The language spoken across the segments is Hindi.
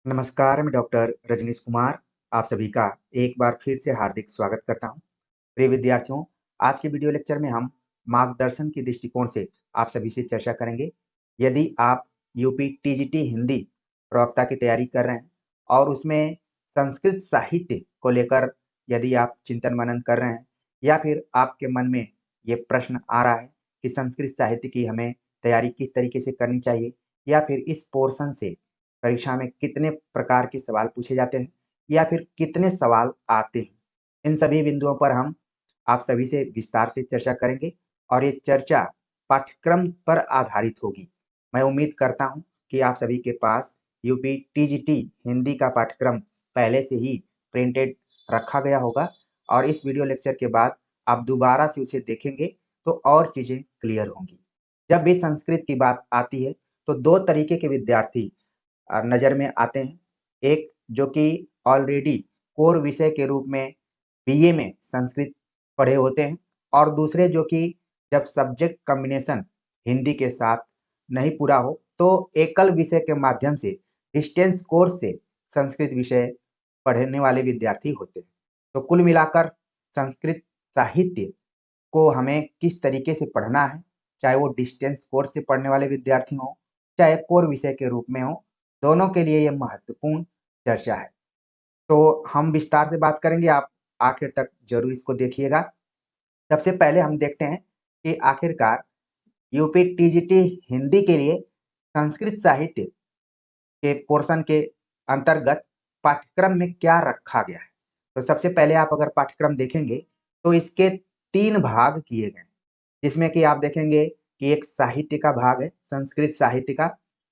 नमस्कार, मैं डॉक्टर रजनीश कुमार आप सभी का एक बार फिर से हार्दिक स्वागत करता हूं। प्रिय विद्यार्थियों, आज के वीडियो लेक्चर में हम मार्गदर्शन के दृष्टिकोण से आप सभी से चर्चा करेंगे। यदि आप यूपी टीजीटी हिंदी प्रवक्ता की तैयारी कर रहे हैं और उसमें संस्कृत साहित्य को लेकर यदि आप चिंतन मनन कर रहे हैं या फिर आपके मन में ये प्रश्न आ रहा है कि संस्कृत साहित्य की हमें तैयारी किस तरीके से करनी चाहिए या फिर इस पोर्शन से परीक्षा में कितने प्रकार के सवाल पूछे जाते हैं या फिर कितने सवाल आते हैं, इन सभी बिंदुओं पर हम आप सभी से विस्तार से चर्चा करेंगे और ये चर्चा पाठ्यक्रम पर आधारित होगी। मैं उम्मीद करता हूं कि आप सभी के पास यूपी टीजीटी हिंदी का पाठ्यक्रम पहले से ही प्रिंटेड रखा गया होगा और इस वीडियो लेक्चर के बाद आप दोबारा से उसे देखेंगे तो और चीजें क्लियर होंगी। जब भी संस्कृत की बात आती है तो दो तरीके के विद्यार्थी नज़र में आते हैं। एक जो कि ऑलरेडी कोर विषय के रूप में बीए में संस्कृत पढ़े होते हैं और दूसरे जो कि जब सब्जेक्ट कॉम्बिनेशन हिंदी के साथ नहीं पूरा हो तो एकल विषय के माध्यम से डिस्टेंस कोर्स से संस्कृत विषय पढ़ने वाले विद्यार्थी होते हैं। तो कुल मिलाकर संस्कृत साहित्य को हमें किस तरीके से पढ़ना है, चाहे वो डिस्टेंस कोर्स से पढ़ने वाले विद्यार्थी हों, चाहे कोर विषय के रूप में हो, दोनों के लिए यह महत्वपूर्ण चर्चा है। तो हम विस्तार से बात करेंगे, आप आखिर तक जरूर इसको देखिएगा। सबसे पहले हम देखते हैं कि आखिरकार यूपी टीजीटी हिंदी के लिए संस्कृत साहित्य के पोर्शन के अंतर्गत पाठ्यक्रम में क्या रखा गया है। तो सबसे पहले आप अगर पाठ्यक्रम देखेंगे तो इसके 3 भाग किए गए, जिसमें कि आप देखेंगे कि एक साहित्य का भाग है, संस्कृत साहित्य का।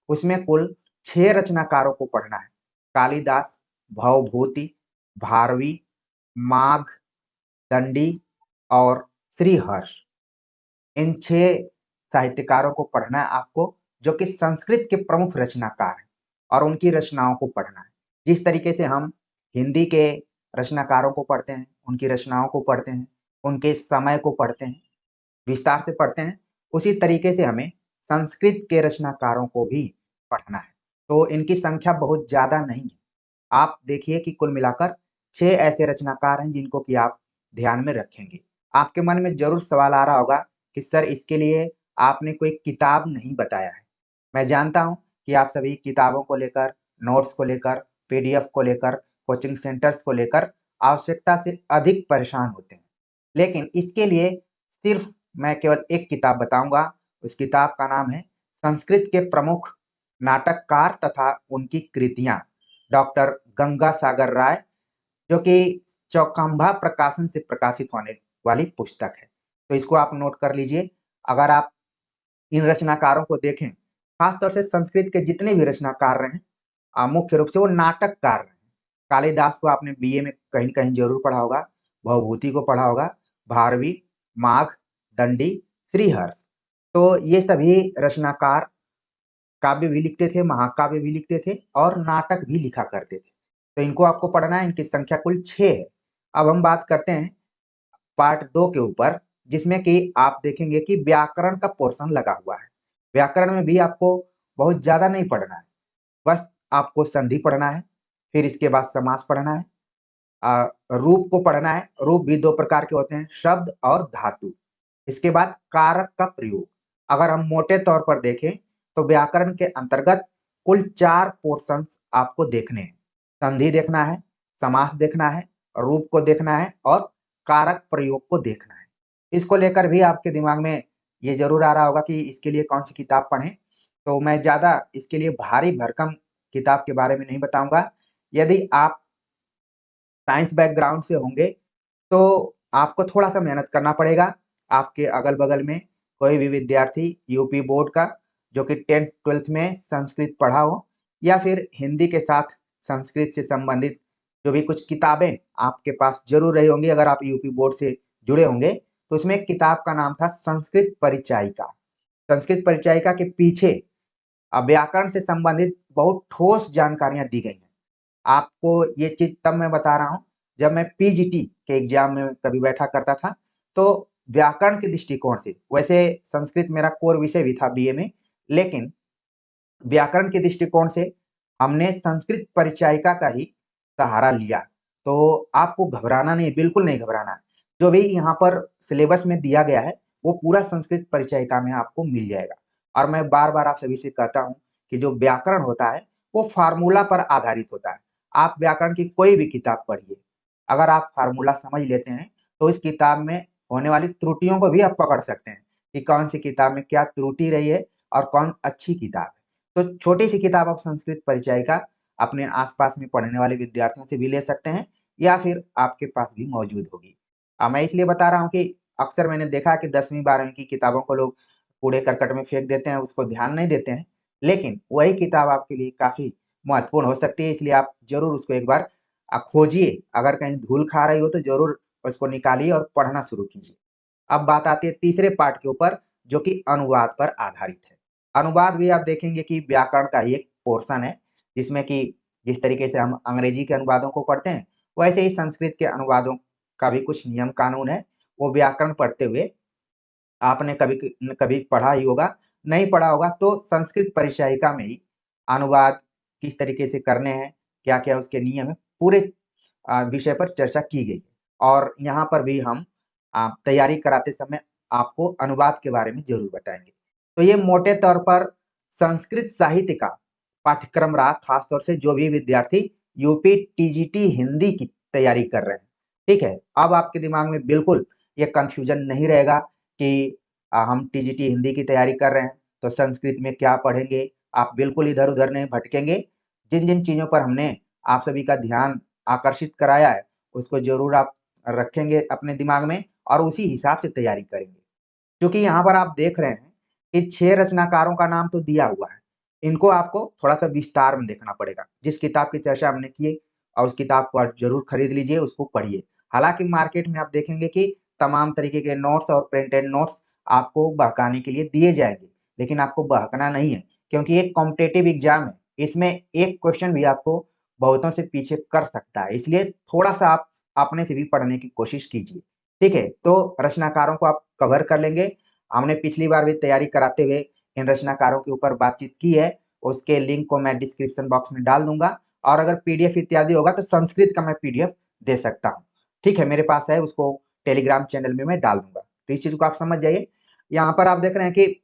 उसमें कुल 6 रचनाकारों को पढ़ना है। कालिदास, भवभूति, भारवी, माघ, दंडी और श्रीहर्ष। इन 6 साहित्यकारों को पढ़ना है आपको, जो कि संस्कृत के प्रमुख रचनाकार हैं और उनकी रचनाओं को पढ़ना है। जिस तरीके से हम हिंदी के रचनाकारों को पढ़ते हैं, उनकी रचनाओं को पढ़ते हैं, उनके समय को पढ़ते हैं, विस्तार से पढ़ते हैं, उसी तरीके से हमें संस्कृत के रचनाकारों को भी पढ़ना है। तो इनकी संख्या बहुत ज़्यादा नहीं है। आप देखिए कि कुल मिलाकर 6 ऐसे रचनाकार हैं जिनको कि आप ध्यान में रखेंगे। आपके मन में ज़रूर सवाल आ रहा होगा कि सर इसके लिए आपने कोई किताब नहीं बताया है। मैं जानता हूँ कि आप सभी किताबों को लेकर, नोट्स को लेकर, पीडीएफ को लेकर, कोचिंग सेंटर्स को लेकर आवश्यकता से अधिक परेशान होते हैं। लेकिन इसके लिए सिर्फ मैं केवल एक किताब बताऊँगा। उस किताब का नाम है संस्कृत के प्रमुख नाटककार तथा उनकी कृतियाँ, डॉक्टर गंगा सागर राय, जो कि चौखंबा प्रकाशन से प्रकाशित होने वाली पुस्तक है। तो इसको आप नोट कर लीजिए। अगर आप इन रचनाकारों को देखें, खासतौर से संस्कृत के जितने भी रचनाकार रहे हैं, मुख्य रूप से वो नाटककार रहे हैं। कालिदास को आपने बीए में कहीं कहीं जरूर पढ़ा होगा, भवभूति को पढ़ा होगा, भारवी, माघ, दंडी, श्रीहर्ष। तो ये सभी रचनाकार काव्य भी लिखते थे, महाकाव्य भी लिखते थे और नाटक भी लिखा करते थे। तो इनको आपको पढ़ना है। इनकी संख्या कुल 6 है। अब हम बात करते हैं पार्ट 2 के ऊपर, जिसमें कि आप देखेंगे कि व्याकरण का पोर्शन लगा हुआ है। व्याकरण में भी आपको बहुत ज़्यादा नहीं पढ़ना है, बस आपको संधि पढ़ना है, फिर इसके बाद समास पढ़ना है, रूप को पढ़ना है। रूप भी 2 प्रकार के होते हैं, शब्द और धातु। इसके बाद कारक का प्रयोग। अगर हम मोटे तौर पर देखें तो व्याकरण के अंतर्गत कुल 4 पोर्शंस आपको देखने हैं। संधि देखना है, समास देखना है, रूप को देखना है और कारक प्रयोग को देखना है। इसको लेकर भी आपके दिमाग में ये जरूर आ रहा होगा कि इसके लिए कौन सी किताब पढ़ें। तो मैं ज़्यादा इसके लिए भारी भरकम किताब के बारे में नहीं बताऊंगा। यदि आप साइंस बैकग्राउंड से होंगे तो आपको थोड़ा-सा मेहनत करना पड़ेगा। आपके अगल-बगल में कोई भी विद्यार्थी यूपी बोर्ड का जो कि 10th-12th में संस्कृत पढ़ा हो या फिर हिंदी के साथ संस्कृत से संबंधित जो भी कुछ किताबें आपके पास ज़रूर रही होंगी, अगर आप यूपी बोर्ड से जुड़े होंगे, तो उसमें एक किताब का नाम था संस्कृत परिचायिका। संस्कृत परिचायिका के पीछे व्याकरण से संबंधित बहुत ठोस जानकारियाँ दी गई हैं। आपको ये चीज़ तब मैं बता रहा हूँ, जब मैं पीजीटी के एग्ज़ाम में कभी बैठा करता था, तो व्याकरण के दृष्टिकोण से, वैसे संस्कृत मेरा कोर विषय भी था बीए में, लेकिन व्याकरण के दृष्टिकोण से हमने संस्कृत परिचायिका का ही सहारा लिया। तो आपको घबराना नहीं, बिल्कुल नहीं घबराना। जो भी यहाँ पर सिलेबस में दिया गया है, वो पूरा संस्कृत परिचायिका में आपको मिल जाएगा। और मैं बार-बार आप सभी से कहता हूँ कि जो व्याकरण होता है, वो फ़ॉर्मूला पर आधारित होता है। आप व्याकरण की कोई भी किताब पढ़िए, अगर आप फ़ॉर्मूला समझ लेते हैं, तो इस किताब में होने वाली त्रुटियों को भी आप पकड़ सकते हैं कि कौन-सी किताब में क्या त्रुटि रही है और कौन अच्छी किताब है। तो छोटी-सी किताब आप संस्कृत परिचायिका अपने आस-पास में पढ़ने वाले विद्यार्थियों से भी ले सकते हैं या फिर आपके पास भी मौजूद होगी। मैं इसलिए बता रहा हूँ कि अक्सर मैंने देखा है कि 10वीं 12वीं की किताबों को लोग कूड़े-करकट में फेंक देते हैं, उसको ध्यान नहीं देते हैं। लेकिन वही किताब आपके लिए काफ़ी महत्वपूर्ण हो सकती है, इसलिए आप ज़रूर उसको एक बार खोजिए। अगर कहीं धूल खा रही हो तो ज़रूर उसको निकालिए और पढ़ना शुरू कीजिए। अब बात आती है तीसरे पार्ट के ऊपर, जो कि अनुवाद पर आधारित है। अनुवाद भी आप देखेंगे कि व्याकरण का ही एक पोर्शन है, जिसमें कि जिस तरीके से हम अंग्रेजी के अनुवादों को पढ़ते हैं, वैसे ही संस्कृत के अनुवादों का भी कुछ नियम कानून है। वो व्याकरण पढ़ते हुए आपने कभी न कभी पढ़ा ही होगा, नहीं पढ़ा होगा तो संस्कृत परिचायिका में ही अनुवाद किस तरीके से करने हैं, क्या-क्या उसके नियम हैं, पूरे विषय पर चर्चा की गई है। और यहाँ पर भी हम तैयारी कराते समय आपको अनुवाद के बारे में ज़रूर बताएँगे। तो ये मोटे तौर पर संस्कृत साहित्य का पाठ्यक्रम रहा, खास तौर से जो भी विद्यार्थी यूपी टीजीटी हिंदी की तैयारी कर रहे हैं, ठीक है? अब आपके दिमाग में बिल्कुल ये कन्फ्यूज़न नहीं रहेगा कि हम टीजीटी हिंदी की तैयारी कर रहे हैं, तो संस्कृत में क्या पढ़ेंगे? आप बिल्कुल इधर-उधर नहीं भटकेंगे। जिन-जिन चीज़ों पर हमने आप सभी का ध्यान आकर्षित कराया है, उसको ज़रूर आप रखेंगे अपने दिमाग में और उसी हिसाब से तैयारी करेंगे। क्योंकि यहाँ पर आप देख रहे हैं कि 6 रचनाकारों का नाम तो दिया हुआ है। इनको आपको थोड़ा-सा विस्तार में देखना पड़ेगा। जिस किताब की चर्चा हमने की उस किताब को आप ज़रूर खरीद लीजिए, उसको पढ़िए। हालाँकि मार्केट में आप देखेंगे कि तमाम तरीके के नोट्स और प्रिंटेड नोट्स आपको बहकाने के लिए दिए जाएँगे, लेकिन आपको बहकना नहीं है, क्योंकि एक कॉम्पिटिटिव एग्ज़ाम है। इसमें एक क्वेश्चन भी आपको बहुतों से पीछे कर सकता है, इसलिए थोड़ा-सा आप अपने से भी पढ़ने की कोशिश कीजिए। ठीक है? तो रचनाकारों को आप कवर कर लेंगे। हमने पिछली बार भी तैयारी कराते हुए इन रचनाकारों के ऊपर बातचीत की है, उसके लिंक को मैं डिस्क्रिप्शन बॉक्स में डाल दूँगा और अगर पीडीएफ इत्यादि होगा तो संस्कृत का मैं पीडीएफ दे सकता हूँ। ठीक है? मेरे पास है, उसको टेलीग्राम चैनल में मैं डाल दूँगा। तो इस चीज़ को आप समझ जाइए। यहाँ पर आप देख रहे हैं कि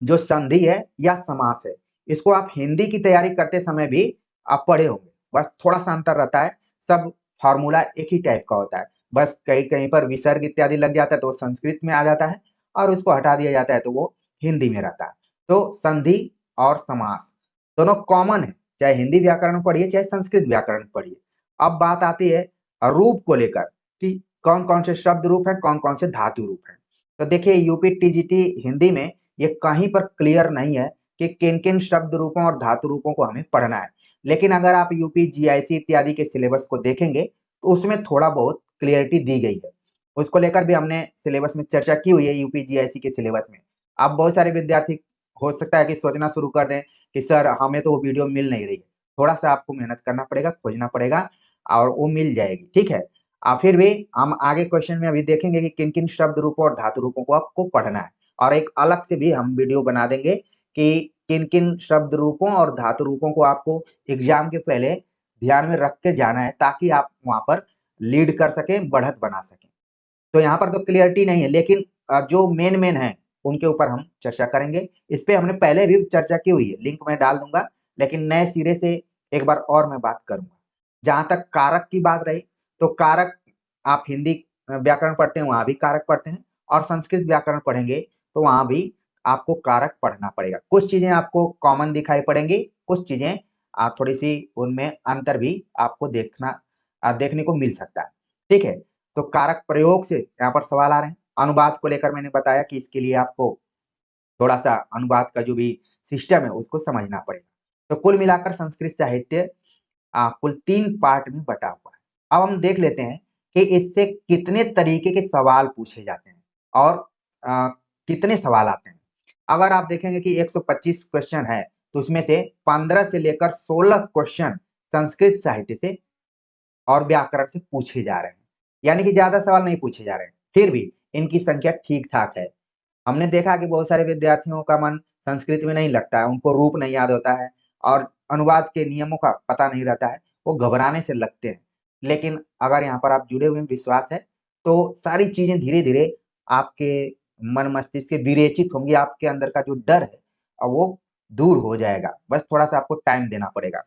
जो संधि है या समास है, इसको आप हिंदी की तैयारी करते समय भी आप पढ़े होंगे, बस थोड़ा-सा अंतर रहता है, सब फ़ॉर्मूला एक ही टाइप का होता है। बस कहीं-कहीं पर विसर्ग इत्यादि लग जाता है तो वो संस्कृत में आ जाता है और उसको हटा दिया जाता है तो वो हिंदी में रहता है। तो संधि और समास दोनों कॉमन है, चाहे हिंदी व्याकरण पढ़िए, चाहे संस्कृत व्याकरण पढ़िए। अब बात आती है रूप को लेकर कि कौन-कौन से शब्द रूप हैं, कौन-कौन से धातु रूप हैं। तो देखिए यूपी टीजीटी हिंदी में ये कहीं पर क्लियर नहीं है कि किन-किन शब्द रूपों और धातु रूपों को हमें पढ़ना है। लेकिन अगर आप यूपी जीआईसी इत्यादि के सिलेबस को देखेंगे, तो उसमें थोड़ा बहुत क्लैरिटी दी गई है। उसको लेकर भी हमने सिलेबस में चर्चा की हुई है यूपी जीआईसी के सिलेबस में। अब बहुत सारे विद्यार्थी हो सकता है कि सोचना शुरू कर दें कि सर हमें तो वो वीडियो मिल नहीं रही है। थोड़ा-सा आपको मेहनत करना पड़ेगा, खोजना पड़ेगा और वो मिल जाएगी, ठीक है? फिर भी हम आगे क्वेश्चन में अभी देखेंगे कि किन-किन शब्द रूपों और धातु रूपों को आपको पढ़ना है। और एक अलग से भी हम वीडियो बना देंगे कि किन-किन शब्द रूपों और धातु रूपों को आपको एग्ज़ाम के पहले ध्यान में रख के जाना है ताकि आप वहाँ पर लीड कर सकें, बढ़त बना सकें। तो यहाँ पर तो क्लैरिटी नहीं है लेकिन जो मेन-मेन हैं, उनके ऊपर हम चर्चा करेंगे। इस पे हमने पहले भी चर्चा की हुई है, लिंक मैं डाल दूँगा, लेकिन नए सिरे से एक बार और मैं बात करूँगा। जहाँ तक कारक की बात रही, तो कारक आप हिंदी व्याकरण पढ़ते हैं, वहाँ भी कारक पढ़ते हैं और संस्कृत व्याकरण पढ़ेंगे, तो वहाँ भी आपको कारक पढ़ना पड़ेगा। कुछ चीज़ें आपको कॉमन दिखाई पड़ेंगी, कुछ चीज़ें थोड़ी-सी उनमें अंतर भी आपको देखने को मिल सकता है। ठीक है? तो कारक प्रयोग से यहाँ पर सवाल आ रहे हैं। अनुवाद को लेकर मैंने बताया कि इसके लिए आपको थोड़ा-सा अनुवाद का जो भी सिस्टम है, उसको समझना पड़ेगा। तो कुल मिलाकर संस्कृत साहित्य कुल 3 पार्ट में बटा हुआ है। अब हम देख लेते हैं कि इससे कितने तरीके के सवाल पूछे जाते हैं और अ, कितने सवाल आते हैं। अगर आप देखेंगे कि 125 क्वेश्चन है, तो उसमें से 15 से लेकर 16 क्वेश्चन संस्कृत साहित्य से और व्याकरण से पूछे जा रहे हैं। यानी कि ज़्यादा सवाल नहीं पूछे जा रहे हैं। फिर भी इनकी संख्या ठीक-ठाक है। हमने देखा कि बहुत सारे विद्यार्थियों का मन संस्कृत में नहीं लगता है, उनको रूप नहीं याद होता है और अनुवाद के नियमों का पता नहीं रहता है, वो घबराने से लगते हैं। लेकिन अगर यहाँ पर आप जुड़े हुए हैं, विश्वास है, तो सारी चीजें धीरे-धीरे आपके मन मस्तिष्क से विरेचित होंगी, आपके अंदर का जो डर है वो दूर हो जाएगा। बस थोड़ा-सा आपको टाइम देना पड़ेगा।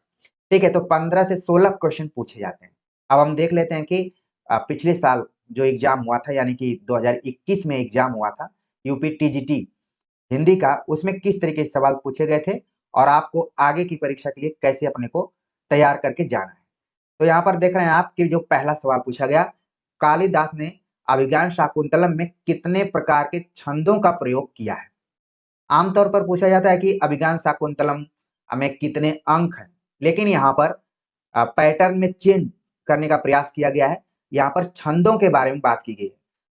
ठीक है, तो 15 से 16 क्वेश्चन पूछे जाते हैं। अब हम देख लेते हैं कि पिछले साल जो एग्ज़ाम हुआ था, यानी कि 2021 में एग्ज़ाम हुआ था, यूपी टीजीटी हिंदी का, उसमें किस तरीके से सवाल पूछे गए थे और आपको आगे की परीक्षा के लिए कैसे अपने को तैयार करके जाना है। तो यहाँ पर देख रहे हैं आप कि जो पहला सवाल पूछा गया, कालिदास ने अभिज्ञान शाकुंतलम में कितने प्रकार के छंदों का प्रयोग किया है? आमतौर पर पूछा जाता है कि अभिज्ञान शाकुंतलम में कितने अंक हैं, लेकिन यहाँ पर पैटर्न में चेंज करने का प्रयास किया गया है। यहाँ पर छंदों के बारे में बात की गई है।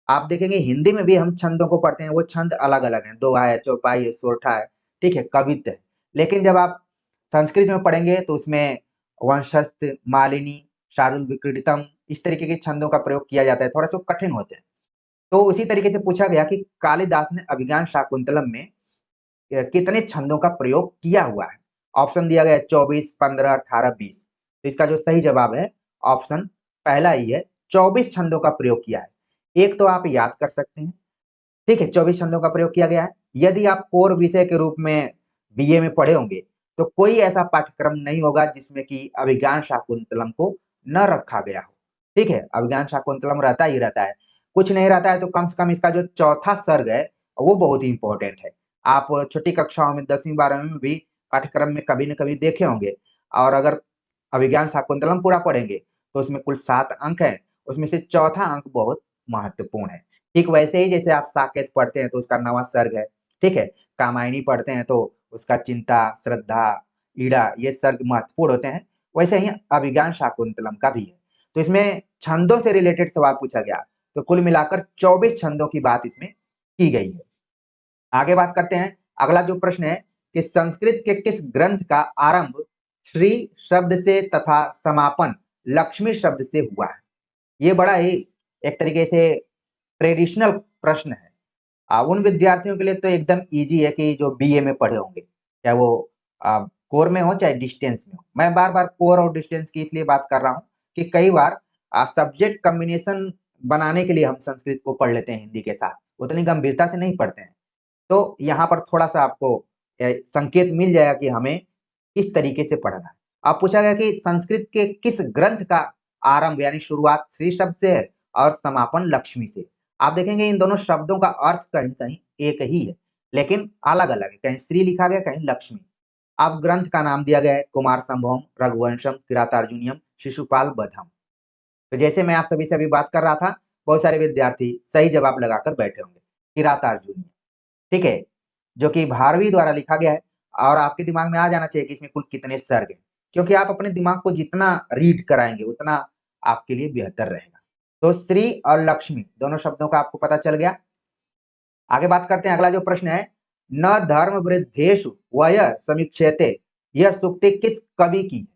आप देखेंगे हिंदी में भी हम छंदों को पढ़ते हैं, वो छंद अलग-अलग हैं, दोहा है, चौपाई है, सोरठा है, ठीक है, कवित्त है। लेकिन जब आप संस्कृत में पढ़ेंगे तो उसमें वंशस्थ, मालिनी, शार्दूल विक्रीडितम, इस तरीके के छंदों का प्रयोग किया जाता है, थोड़ा सा कठिन होते हैं। तो उसी तरीके से पूछा गया कि कालिदास ने अभिज्ञान शाकुंतलम में कितने छंदों का प्रयोग किया हुआ है। ऑप्शन दिया गया है 24, 15, 18, 20। तो इसका जो सही जवाब है ऑप्शन पहला ही है, 24 छंदों का प्रयोग किया है। एक तो आप याद कर सकते हैं, ठीक है, 24 छंदों का प्रयोग किया गया है। यदि आप कोर विषय के रूप में बीए में पढ़े होंगे तो कोई ऐसा पाठ्यक्रम नहीं होगा जिसमें कि अभिज्ञान शाकुंतलम को न रखा गया हो। ठीक है, अभिज्ञान शाकुंतलम रहता ही रहता है। कुछ नहीं रहता है तो कम से कम इसका जो चौथा सर्ग है वो बहुत ही इंपॉर्टेंट है। आप छोटी कक्षाओं में 10वीं 12वीं में भी पाठ्यक्रम में कभी न कभी देखे होंगे। और अगर अभिज्ञान शाकुंतलम पूरा पढ़ेंगे तो उसमें कुल 7 अंक हैं, उसमें से चौथा अंक बहुत महत्वपूर्ण है। ठीक वैसे ही जैसे आप साकेत पढ़ते हैं तो उसका 9वां सर्ग है, ठीक है? कामायनी पढ़ते हैं तो उसका चिंता, श्रद्धा, ईड़ा, ये सर्ग महत्वपूर्ण होते हैं, वैसे ही अभिज्ञान शाकुंतलम का भी है। तो इसमें छंदों से रिलेटेड सवाल पूछा गया, तो कुल मिलाकर 24 छंदों की बात इसमें की गई है। आगे बात करते हैं, अगला जो प्रश्न है कि संस्कृत के किस ग्रंथ का आरंभ श्री शब्द से तथा समापन लक्ष्मी शब्द से हुआ है? ये बड़ा ही एक तरीके से ट्रेडिशनल प्रश्न है। उन विद्यार्थियों के लिए तो एकदम ईज़ी है कि जो बीए में पढ़े होंगे, चाहे वो कोर में हो चाहे डिस्टेंस में हो। मैं बार-बार कोर और डिस्टेंस की इसलिए बात कर रहा हूँ कि कई बार सब्जेक्ट कॉम्बिनेशन बनाने के लिए हम संस्कृत को पढ़ लेते हैं हिंदी के साथ, उतनी गंभीरता से नहीं पढ़ते हैं। तो यहाँ पर थोड़ा-सा आपको संकेत मिल जाएगा कि हमें किस तरीके से पढ़ना है। अब पूछा गया कि संस्कृत के किस ग्रंथ का आरंभ यानी शुरुआत श्री शब्द से है और समापन लक्ष्मी से। आप देखेंगे इन दोनों शब्दों का अर्थ कहीं-कहीं एक ही है, लेकिन अलग-अलग है। कहीं श्री लिखा गया, कहीं लक्ष्मी। अब ग्रंथ का नाम दिया गया है कुमार संभवम, रघुवंशम, किरातार्जुनीयम, शिशुपाल बधम। तो जैसे मैं आप सभी से अभी बात कर रहा था, बहुत सारे विद्यार्थी सही जवाब लगाकर बैठे होंगे, किरातार्जुनीय। ठीक है? जो कि भारवी द्वारा लिखा गया है और आपके दिमाग में आ जाना चाहिए कि इसमें कुल कितने सर्ग हैं। क्योंकि आप अपने दिमाग को जितना रीड कराएँगे, उतना आपके लिए बेहतर रहेगा। तो श्री और लक्ष्मी दोनों शब्दों का आपको पता चल गया। आगे बात करते हैं, अगला जो प्रश्न है, न धर्म वृद्धेषु वय समीक्षेते, यह सूक्ति किस कवि की है?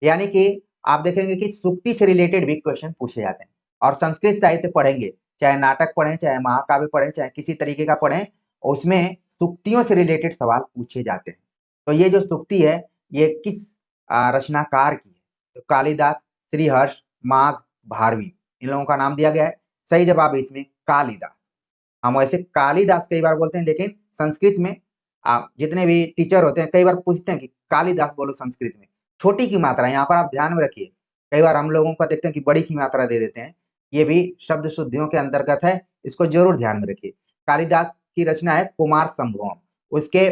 यानी कि आप देखेंगे कि सूक्ति से रिलेटेड भी क्वेश्चन पूछे जाते हैं और संस्कृत साहित्य पढ़ेंगे, चाहे नाटक पढ़ें, चाहे महाकाव्य पढ़ें, चाहे किसी तरीके का पढ़ें, उसमें सूक्तियों से रिलेटेड सवाल पूछे जाते हैं। तो ये जो सूक्ति है, ये किस रचनाकार की है? तो कालिदास, श्रीहर्ष, माघ, भारवी, इन लोगों का नाम दिया गया है। सही जवाब है इसमें कालिदास। हम वैसे कालिदास कई बार बोलते हैं, लेकिन संस्कृत में आप जितने भी टीचर होते हैं, कई बार पूछते हैं कि कालिदास बोलो संस्कृत में। छोटी की मात्रा यहाँ पर आप ध्यान में रखिए। कई बार हम लोगों को देखते हैं कि बड़ी की मात्रा दे देते हैं। ये भी शब्द शुद्धियों के अंतर्गत है, इसको ज़रूर ध्यान में रखिए। कालिदास की रचना है कुमार संभवम। उसके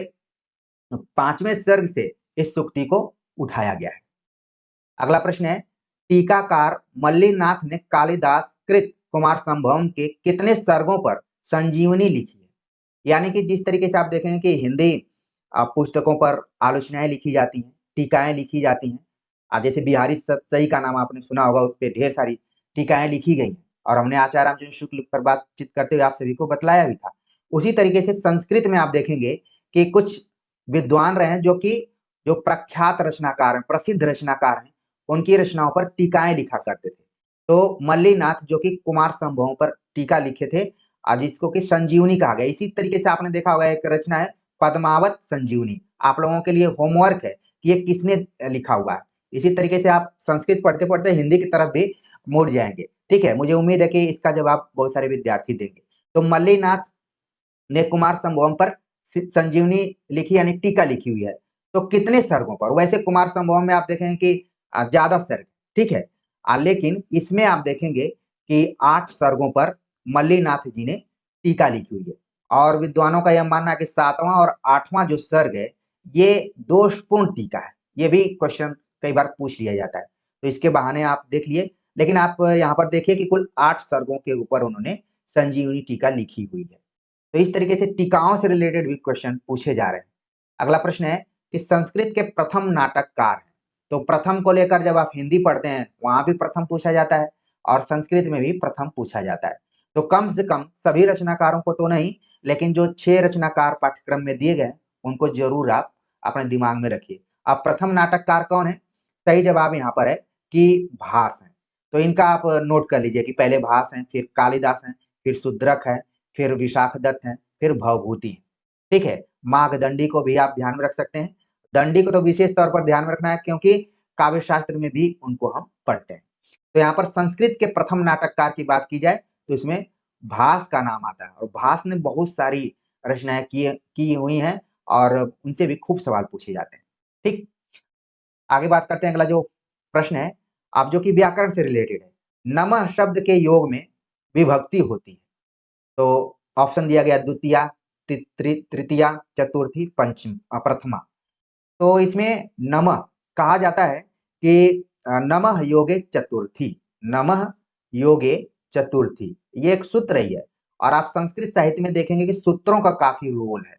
5वें सर्ग से इस सूक्ति को उठाया गया है। अगला प्रश्न है, टीकाकार मल्लिनाथ ने कालिदास कृत कुमार संभवम के कितने सर्गों पर संजीवनी लिखी है? यानी कि जिस तरीके से आप देखेंगे कि हिंदी पुस्तकों पर आलोचनाएँ लिखी जाती हैं, टीकाएँ लिखी जाती हैं। जैसे बिहारी सतसई का नाम आपने सुना होगा, उसपे ढेर सारी टीकाएँ लिखी गई हैं और हमने आचार्य रामचंद्र शुक्ल पर बातचीत करते हुए आप सभी को बतलाया भी था। उसी तरीके से संस्कृत में आप देखेंगे कि कुछ विद्वान रहे हैं जो कि जो प्रख्यात रचनाकार हैं, प्रसिद्ध रचनाकार हैं, उनकी रचनाओं पर टीकाएँ लिखा करते थे। तो मल्लिनाथ जो कि कुमार संभवों पर टीका लिखे थे, जिसको कि संजीवनी कहा गया। इसी तरीके से आपने देखा होगा एक रचना है पद्मावत संजीवनी। आप लोगों के लिए होमवर्क है कि ये किसने लिखा हुआ है। इसी तरीके से आप संस्कृत पढ़ते पढ़ते हिंदी की तरफ भी मुड़ जाएंगे। ठीक है, मुझे उम्मीद है कि इसका जवाब बहुत सारे विद्यार्थी देंगे। तो मल्लीनाथ ने कुमार संभवम पर संजीवनी लिखी यानी टीका लिखी हुई है, तो कितने सर्गों पर? वैसे कुमार संभवम में आप देखेंगे कि ज्यादा सर्ग, ठीक है, लेकिन इसमें आप देखेंगे कि 8 सर्गों पर मल्लीनाथ जी ने टीका लिखी हुई है। और विद्वानों का यह मानना है कि 7वां और 8वां जो सर्ग है ये दोषपूर्ण टीका है। ये भी क्वेश्चन कई बार पूछ लिया जाता है, तो इसके बहाने आप देख लिए। लेकिन आप यहाँ पर देखिए कि कुल 8 सर्गों के ऊपर उन्होंने संजीवनी टीका लिखी हुई है। तो इस तरीके से टीकाओं से रिलेटेड भी क्वेश्चन पूछे जा रहे हैं। अगला प्रश्न है कि संस्कृत के प्रथम नाटककार हैं। तो प्रथम को लेकर जब आप हिंदी पढ़ते हैं वहां भी प्रथम पूछा जाता है और संस्कृत में भी प्रथम पूछा जाता है। तो कम से कम सभी रचनाकारों को तो नहीं, लेकिन जो 6 रचनाकार पाठ्यक्रम में दिए गए उनको जरूर आप अपने दिमाग में रखिए। अब प्रथम नाटककार कौन है? सही जवाब यहाँ पर है कि भास है। तो इनका आप नोट कर लीजिए कि पहले भास हैं, फिर कालिदास हैं, फिर शूद्रक है, फिर विशाखदत्त हैं, फिर भवभूति है। ठीक है, माघदंडी को भी आप ध्यान में रख सकते हैं। दंडी को तो विशेष तौर पर ध्यान में रखना है क्योंकि काव्य शास्त्र में भी उनको हम पढ़ते हैं। तो यहाँ पर संस्कृत के प्रथम नाटककार की बात की जाए तो इसमें भास का नाम आता है और भास ने बहुत सारी रचनाएं की हुई हैं और उनसे भी खूब सवाल पूछे जाते हैं। ठीक, आगे बात करते हैं। अगला जो प्रश्न है आप जो कि व्याकरण से रिलेटेड है, नमः शब्द के योग में विभक्ति होती है। तो ऑप्शन दिया गया द्वितीया, तृतीया, चतुर्थी, पंचम, प्रथमा। तो इसमें नमः कहा जाता है कि नमः योगे चतुर्थी, नमः योगे चतुर्थी, ये एक सूत्र ही है। और आप संस्कृत साहित्य में देखेंगे कि सूत्रों का काफी रोल है।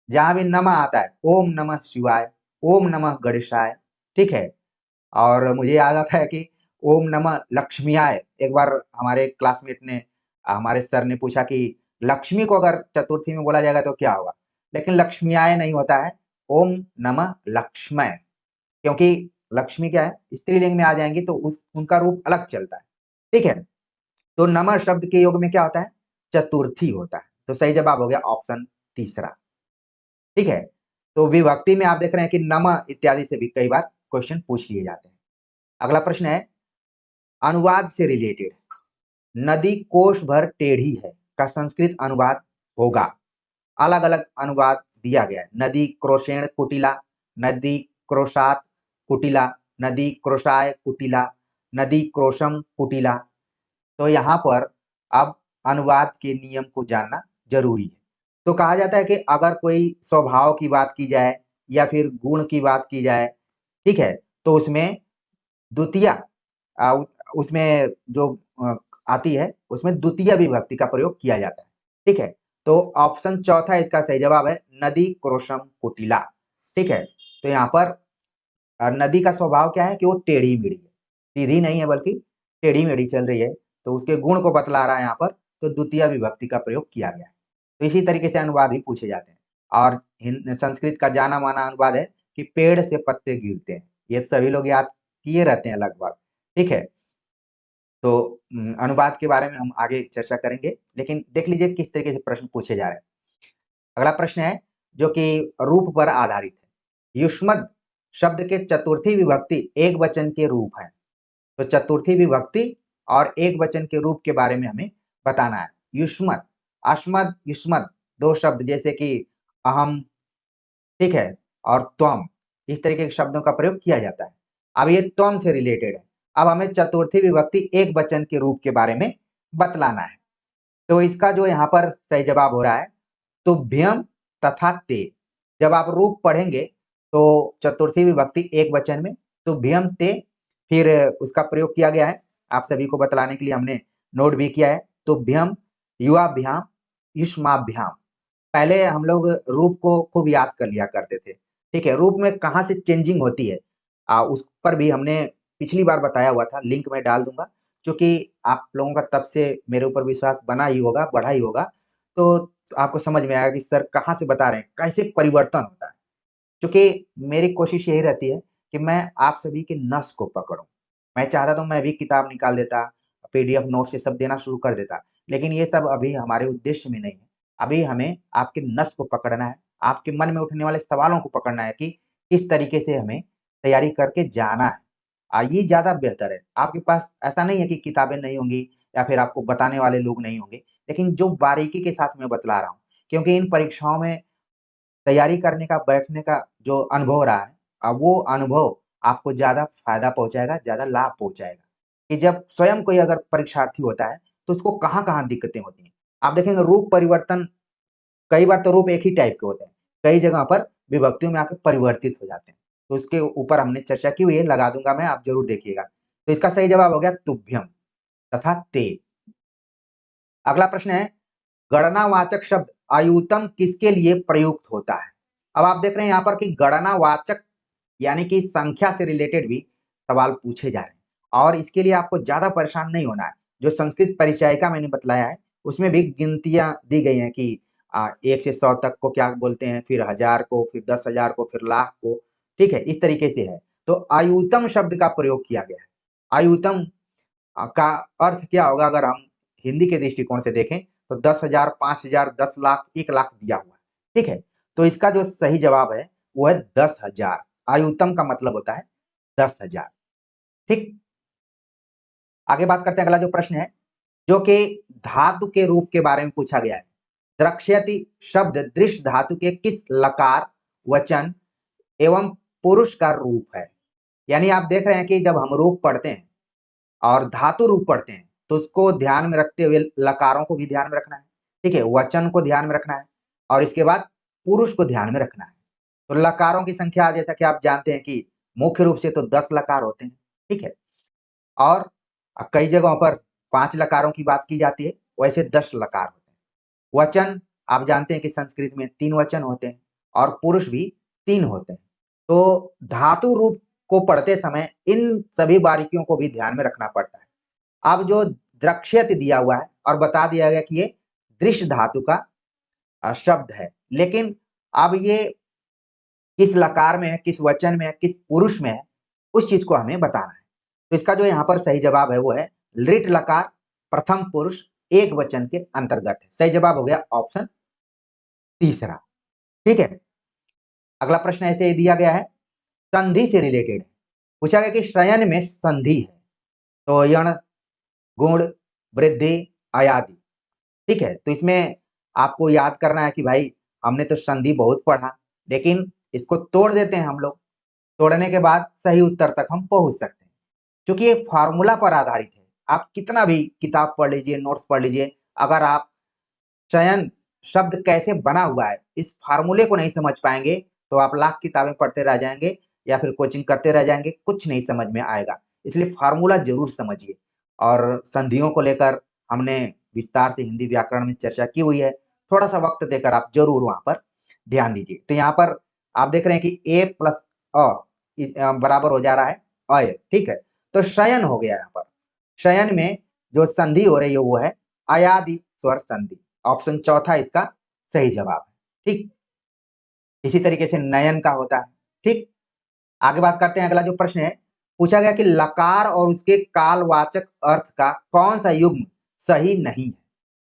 जहां भी नमः आता है, ओम नमः शिवाय, ओम नमः गणेशाय, ठीक है। और मुझे याद आता है कि ओम नमः लक्ष्मीयाय, एक बार हमारे क्लासमेट ने, हमारे सर ने पूछा कि लक्ष्मी को अगर चतुर्थी में बोला जाएगा तो क्या होगा, लेकिन लक्ष्मीयाय नहीं होता है, ओम नमः लक्ष्मय, क्योंकि लक्ष्मी क्या है, स्त्रीलिंग में आ जाएंगी तो उनका रूप अलग चलता है। ठीक है, तो नमः शब्द के योग में क्या होता है? चतुर्थी होता है। तो सही जवाब हो गया ऑप्शन तीसरा। ठीक है, तो विभक्ति में आप देख रहे हैं कि नमः इत्यादि से भी कई बार क्वेश्चन पूछ लिए जाते हैं। अगला प्रश्न है अनुवाद से रिलेटेड, नदी कोष भर टेढ़ी है का संस्कृत अनुवाद होगा। अलग अलग अनुवाद दिया गया है। नदी क्रोशेण कुटिला, नदी क्रोशात कुटिला, नदी क्रोशाय कुटिला, नदी क्रोशम कुटिला। तो यहाँ पर अब अनुवाद के नियम को जानना जरूरी है। तो कहा जाता है कि अगर कोई स्वभाव की बात की जाए या फिर गुण की बात की जाए, ठीक है, तो उसमें द्वितीय, उसमें जो आती है उसमें द्वितीय विभक्ति का प्रयोग किया जाता है। ठीक है, तो ऑप्शन चौथा इसका सही जवाब है, नदी क्रोशम कुटिला। ठीक है, तो यहाँ पर नदी का स्वभाव क्या है कि वो टेढ़ी मेढ़ी है, सीधी नहीं है बल्कि टेढ़ी मेढ़ी चल रही है, तो उसके गुण को बतला रहा है यहाँ पर, तो द्वितीय विभक्ति का प्रयोग किया गया है। तो इसी तरीके से अनुवाद भी पूछे जाते हैं। और संस्कृत का जाना माना अनुवाद है कि पेड़ से पत्ते गिरते हैं, ये सभी लोग याद किए रहते हैं लगभग। ठीक है, तो अनुवाद के बारे में हम आगे चर्चा करेंगे, लेकिन देख लीजिए किस तरीके से प्रश्न पूछे जा रहे हैं। अगला प्रश्न है जो कि रूप पर आधारित है। युष्मद शब्द के चतुर्थी विभक्ति एक वचन के रूप है। तो चतुर्थी विभक्ति और एक वचन के रूप के बारे में हमें बताना है। युष्मद, अश्मद, युष्मद दो शब्द जैसे कि अहम, ठीक है, और त्वम, इस तरीके के शब्दों का प्रयोग किया जाता है। अब ये त्वम से रिलेटेड है। अब हमें चतुर्थी विभक्ति एक वचन के रूप के बारे में बतलाना है। तो इसका जो यहाँ पर सही जवाब हो रहा है तुभ्यम तथा ते। जब आप रूप पढ़ेंगे तो चतुर्थी विभक्ति एक वचन में तुभ्यम ते, फिर उसका प्रयोग किया गया है। आप सभी को बतलाने के लिए हमने नोट भी किया है, तुभ्यम, युवाभ्याम, युष्माभ्याम। पहले हम लोग रूप को खूब याद कर लिया करते थे। ठीक है, रूप में कहाँ से चेंजिंग होती है उस पर भी हमने पिछली बार बताया हुआ था, लिंक मैं डाल दूंगा। क्योंकि आप लोगों का तब से मेरे ऊपर विश्वास बना ही होगा, बढ़ा ही होगा, तो आपको समझ में आएगा कि सर कहाँ से बता रहे हैं, कैसे परिवर्तन होता है। क्योंकि मेरी कोशिश यही रहती है कि मैं आप सभी के नस को पकड़ूं। मैं चाहता तो मैं भी किताब निकाल देता, पीडीएफ नोट से सब देना शुरू कर देता, लेकिन ये सब अभी हमारे उद्देश्य में नहीं है। अभी हमें आपके नस को पकड़ना है, आपके मन में उठने वाले सवालों को पकड़ना है कि किस तरीके से हमें तैयारी करके जाना है। ये ज़्यादा बेहतर है। आपके पास ऐसा नहीं है कि किताबें नहीं होंगी या फिर आपको बताने वाले लोग नहीं होंगे, लेकिन जो बारीकी के साथ मैं बतला रहा हूँ, क्योंकि इन परीक्षाओं में तैयारी करने का, बैठने का जो अनुभव रहा है, वो अनुभव आपको ज़्यादा फ़ायदा पहुँचाएगा, ज़्यादा लाभ पहुँचाएगा। कि जब स्वयं कोई अगर परीक्षार्थी होता है, तो उसको कहाँ-कहाँ दिक्कतें होती हैं। आप देखेंगे रूप परिवर्तन, कई बार तो रूप एक ही टाइप के होते हैं, कई जगह पर विभक्तियों में आके परिवर्तित हो जाते हैं। तो उसके ऊपर हमने चर्चा की हुई है, लगा दूँगा मैं, आप ज़रूर देखिएगा। तो इसका सही जवाब हो गया तुभ्यम तथा ते। अगला प्रश्न है, गणनावाचक शब्द आयुतम किसके लिए प्रयुक्त होता है? अब आप देख रहे हैं यहाँ पर कि गणनावाचक यानी कि संख्या से रिलेटेड भी सवाल पूछे जा रहे हैं और इसके लिए आपको ज्यादा परेशान नहीं होना है। जो संस्कृत परिचायिका मैंने बतलाया है उसमें भी गिनतियां दी गई हैं कि 1 से 100 तक को क्या बोलते हैं, फिर 1000 को, फिर 10,000 को, फिर लाख को। ठीक है, इस तरीके से है। तो आयुतम शब्द का प्रयोग किया गया है। आयुतम का अर्थ क्या होगा अगर हम हिंदी के दृष्टिकोण से देखें, तो 10,000, 5,000, 10 लाख, 1 लाख दिया हुआ है। ठीक है, तो इसका जो सही जवाब है वो है 10,000। आयुतम का मतलब होता है 10,000। ठीक, आगे बात करते हैं। अगला जो प्रश्न है, जो कि धातु के रूप के बारे में पूछा गया है। द्रक्ष्यति शब्द दृश्य धातु के किस लकार, वचन एवं पुरुष का रूप है? यानी आप देख रहे हैं कि जब हम रूप पढ़ते हैं और धातु रूप पढ़ते हैं, तो उसको ध्यान में रखते हुए लकारों को भी ध्यान में रखना है। ठीक है, वचन को ध्यान में रखना है और इसके बाद पुरुष को ध्यान में रखना है। तो लकारों की संख्या जैसा कि आप जानते हैं कि मुख्य रूप से तो 10 लकार होते हैं। ठीक है, और कई जगहों पर 5 लकारों की बात की जाती है, वैसे 10 लकार होते हैं। वचन आप जानते हैं कि संस्कृत में 3 वचन होते हैं और पुरुष भी 3 होते हैं। तो धातु रूप को पढ़ते समय इन सभी बारीकियों को भी ध्यान में रखना पड़ता है। अब जो द्रक्ष्यति दिया हुआ है और बता दिया गया कि ये दृश्य धातु का शब्द है, लेकिन अब ये किस लकार में है, किस वचन में है, किस पुरुष में है, उस चीज को हमें बताना है। तो इसका जो यहाँ पर सही जवाब है वो है लिट लकार प्रथम पुरुष एक वचन के अंतर्गत है। सही जवाब हो गया ऑप्शन तीसरा। ठीक है, अगला प्रश्न ऐसे ही दिया गया है, संधि से रिलेटेड पूछा गया कि शयन में संधि है तो यण, गुण, वृद्धि, अयादि। ठीक है, तो इसमें आपको याद करना है कि भाई हमने तो संधि बहुत पढ़ा, लेकिन इसको तोड़ देते हैं हम लोग। तोड़ने के बाद सही उत्तर तक हम पहुंच सकते हैं, क्योंकि ये फार्मूला पर आधारित है। आप कितना भी किताब पढ़ लीजिए, नोट्स पढ़ लीजिए, अगर आप चयन शब्द कैसे बना हुआ है इस फार्मूले को नहीं समझ पाएंगे, तो आप लाख किताबें पढ़ते रह जाएंगे या फिर कोचिंग करते रह जाएंगे, कुछ नहीं समझ में आएगा। इसलिए फार्मूला जरूर समझिए। और संधियों को लेकर हमने विस्तार से हिंदी व्याकरण में चर्चा की हुई है, थोड़ा सा वक्त देकर आप जरूर वहां पर ध्यान दीजिए। तो यहाँ पर आप देख रहे हैं कि ए प्लस बराबर हो जा रहा है अय। ठीक है, तो शयन हो गया। यहाँ पर शयन में जो संधि हो रही है वो है अयादि स्वर संधि। ऑप्शन चौथा इसका सही जवाब है। ठीक, इसी तरीके से नयन का होता है। ठीक, आगे बात करते हैं। अगला जो प्रश्न है, पूछा गया कि लकार और उसके कालवाचक अर्थ का कौन सा युग्म सही नहीं है?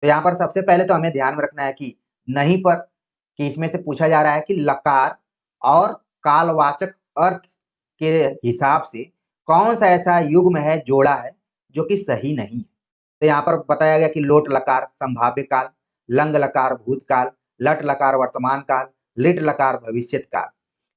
तो यहाँ पर सबसे पहले तो हमें ध्यान में रखना है कि नहीं पर, कि इसमें से पूछा जा रहा है कि लकार और कालवाचक अर्थ के हिसाब से कौन सा ऐसा युग्म है, जोड़ा है, जो कि सही नहीं है। तो यहाँ पर बताया गया कि लोट लकार संभाव्य काल, लंग लकार भूतकाल, लट लकार वर्तमान काल, लिट लकार भविष्यत काल।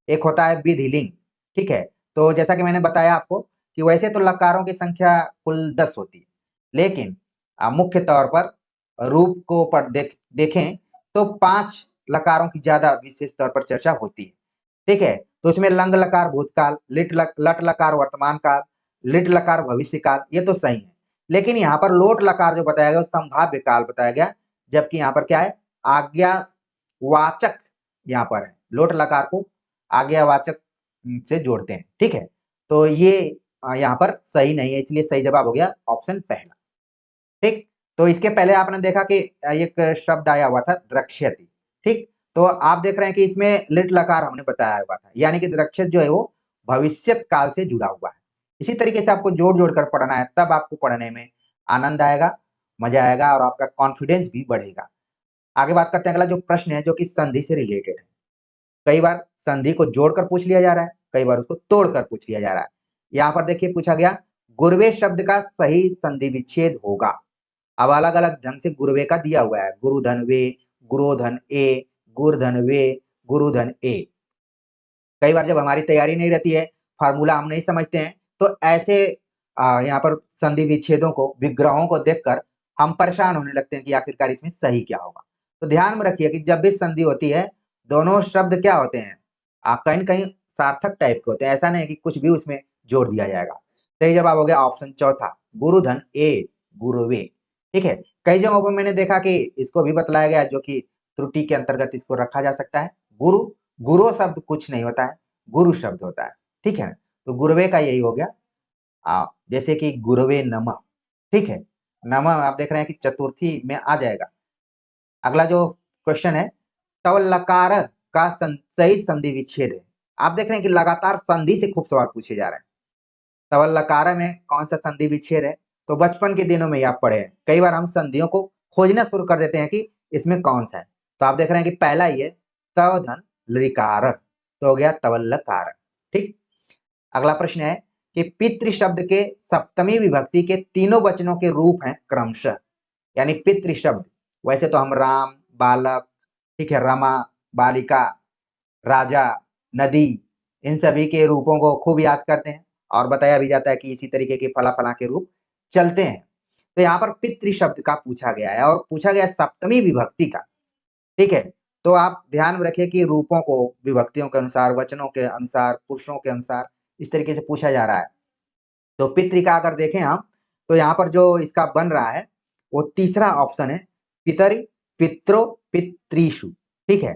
एक होता है विधिलिंग। ठीक है, तो जैसा कि मैंने बताया आपको कि वैसे तो लकारों की संख्या कुल 10 होती है, लेकिन मुख्य तौर पर रूप को देखें तो 5 लकारों की ज्यादा विशेष तौर पर चर्चा होती है। ठीक है, तो इसमें लंग लकार भूतकाल, लट लकार वर्तमान काल, लिट लकार भविष्य काल, ये तो सही है। लेकिन यहाँ पर लोट लकार जो बताया गया संभाव्य काल बताया गया, जबकि यहाँ पर क्या है, आज्ञावाचक यहाँ पर है। लोट लकार को आज्ञावाचक से जोड़ते हैं। ठीक है, तो ये यहाँ पर सही नहीं है, इसलिए सही जवाब हो गया ऑप्शन पहला। ठीक, तो इसके पहले आपने देखा कि एक शब्द आया हुआ था द्रक्ष्यति। ठीक, तो आप देख रहे हैं कि इसमें लिट लकार हमने बताया हुआ था, यानी कि द्रक्ष्यत जो है वो भविष्यत काल से जुड़ा हुआ है। इसी तरीके से आपको जोड़ जोड़ कर पढ़ना है, तब आपको पढ़ने में आनंद आएगा, मजा आएगा और आपका कॉन्फिडेंस भी बढ़ेगा। आगे बात करते हैं। अगला जो प्रश्न है जो कि संधि से रिलेटेड है। कई बार संधि को जोड़कर पूछ लिया जा रहा है, कई बार उसको तोड़कर पूछ लिया जा रहा है। यहाँ पर देखिए पूछा गया गुरवे शब्द का सही संधि विच्छेद होगा। अब अलग अलग ढंग से गुरवे का दिया हुआ है, गुरुधन वे, गुरोधन ए, गुरधन वे, गुरुधन ए। कई बार जब हमारी तैयारी नहीं रहती है, फार्मूला हम नहीं समझते हैं, तो ऐसे यहाँ पर संधि विच्छेदों को, विग्रहों को देखकर हम परेशान होने लगते हैं कि आखिरकार इसमें सही क्या होगा। तो ध्यान में रखिए कि जब भी संधि होती है, दोनों शब्द क्या होते हैं, कहीं न कहीं सार्थक टाइप के होते हैं। ऐसा नहीं है कि कुछ भी उसमें जोड़ दिया जाएगा। सही जवाब हो गया ऑप्शन चौथा, गुरुधन ए, गुरुवे। ठीक है? कई जगहों पर मैंने देखा कि इसको भी बतलाया गया जो कि त्रुटि के अंतर्गत इसको रखा जा सकता है। गुरु, गुरु शब्द कुछ नहीं होता है, गुरु शब्द होता है। ठीक है? तो गुरवे का यही हो गया। जैसे कि गुरवे नमः, ठीक है? नमः आप देख रहे हैं कि चतुर्थी में आ जाएगा। अगला जो क्वेश्चन है, तव लकार का सही संधि विच्छेद है। आप देख रहे हैं कि लगातार संधि से खूब सवाल पूछे जा रहे हैं। तव लकार में कौन सा संधि विच्छेद है? तो बचपन के दिनों में आप पढ़े हैं। कई बार हम संधियों को खोजना शुरू कर देते हैं कि इसमें कौन सा है। तो आप देख रहे हैं कि पहला ही है तव धन लकार, तो हो गया तवल्लकार। ठीक? अगला प्रश्न है कि पितृ शब्द के सप्तमी विभक्ति के तीनों वचनों के रूप हैं क्रमशः। यानी पितृ शब्द, वैसे तो हम राम, बालक, ठीक है, रमा, बालिका, राजा, नदी, इन सभी के रूपों को खूब याद करते हैं और बताया भी जाता है कि इसी तरीके के फला-फला के रूप चलते हैं। तो यहाँ पर पितृ शब्द का पूछा गया है और पूछा गया सप्तमी विभक्ति का। ठीक है? तो आप ध्यान में रखिए कि रूपों को विभक्तियों के अनुसार, वचनों के अनुसार, पुरुषों के अनुसार इस तरीके से पूछा जा रहा है। तो पितृ का अगर देखें हम, तो यहाँ पर जो इसका बन रहा है, वो तीसरा ऑप्शन है, पितरि, पित्रो, पितृषु। ठीक है?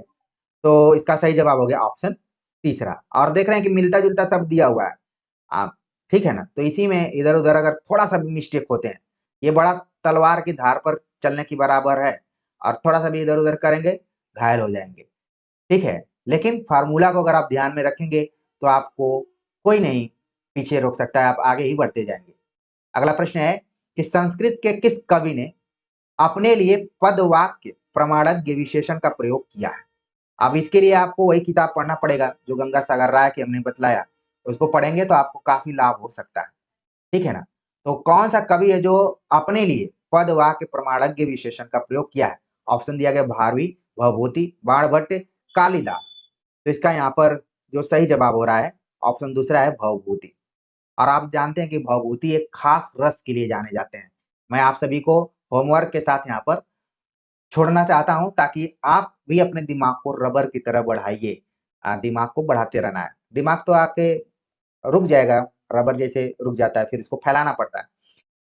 तो इसका सही जवाब हो गया ऑप्शन तीसरा। और देख रहे हैं कि मिलता-जुलता शब्द दिया हुआ है। आप ठीक है ना? तो इसी में इधर-उधर अगर थोड़ा-सा भी मिस्टेक होते हैं, ये बड़ा तलवार की धार पर चलने के बराबर है और थोड़ा-सा भी इधर-उधर करेंगे, घायल हो जाएँगे। ठीक है? लेकिन फ़ॉर्मूला को अगर आप ध्यान में रखेंगे, तो आपको कोई नहीं पीछे रोक सकता है, आप आगे ही बढ़ते जाएँगे। अगला प्रश्न है कि संस्कृत के किस कवि ने अपने लिए पद वाक्य प्रमाणज्ञ विशेषण का प्रयोग किया है? अब इसके लिए आपको वही किताब पढ़ना पड़ेगा जो गंगासागर राय की हमने बतलाया। उसको पढ़ेंगे तो आपको काफ़ी लाभ हो सकता है। ठीक है ना? तो कौन-सा कवि है जो अपने लिए पद, वाक्य, प्रमाणज्ञ विशेषण का प्रयोग किया है? ऑप्शन दिया गया भारवी, भवभूति, बाणभट्ट, कालिदास। तो इसका यहाँ पर जो सही जवाब हो रहा है, ऑप्शन दूसरा है भवभूति। और आप जानते हैं कि भवभूति एक खास रस के लिए जाने जाते हैं। मैं आप सभी को होमवर्क के साथ यहाँ पर छोड़ना चाहता हूँ ताकि आप भी अपने दिमाग को रबर की तरह बढ़ाइए। दिमाग को बढ़ाते रहना है। दिमाग तो आपके रुक जाएगा, रबर जैसे रुक जाता है, फिर इसको फैलाना पड़ता है।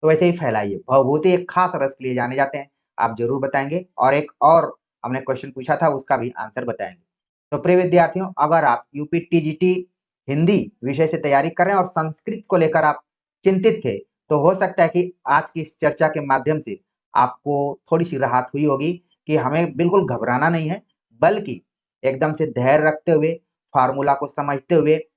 तो वैसे ही फैलाइए। भवभूति एक खास रस के लिए जाने जाते हैं। आप ज़रूर बताएँगे और एक और हमने क्वेश्चन पूछा था उसका भी आंसर बताएँगे। तो प्रिय विद्यार्थियों, अगर आप यूपी टीजीटी हिंदी विषय से तैयारी कर रहे हैं और संस्कृत को लेकर आप चिंतित थे, तो हो सकता है कि आज की इस चर्चा के माध्यम से आपको थोड़ी-सी राहत हुई होगी कि हमें बिल्कुल घबराना नहीं है, बल्कि एकदम से धैर्य रखते हुए, फ़ॉर्मूला को समझते हुए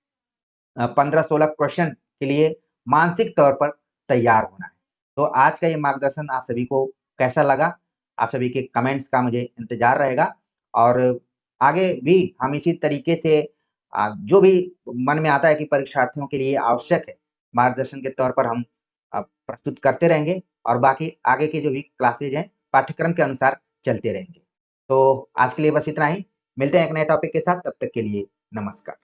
15-16 क्वेश्चन के लिए मानसिक तौर पर तैयार होना है। तो आज का ये मार्गदर्शन आप सभी को कैसा लगा? आप सभी के कमेंट्स का मुझे इंतज़ार रहेगा और आगे भी हम इसी तरीके से जो भी मन में आता है कि परीक्षार्थियों के लिए आवश्यक है, मार्गदर्शन के तौर पर हम प्रस्तुत करते रहेंगे और बाकी आगे के जो भी क्लासेज़ हैं, पाठ्यक्रम के अनुसार चलते रहेंगे। तो आज के लिए बस इतना ही। मिलते हैं एक नए टॉपिक के साथ, तब तक के लिए नमस्कार।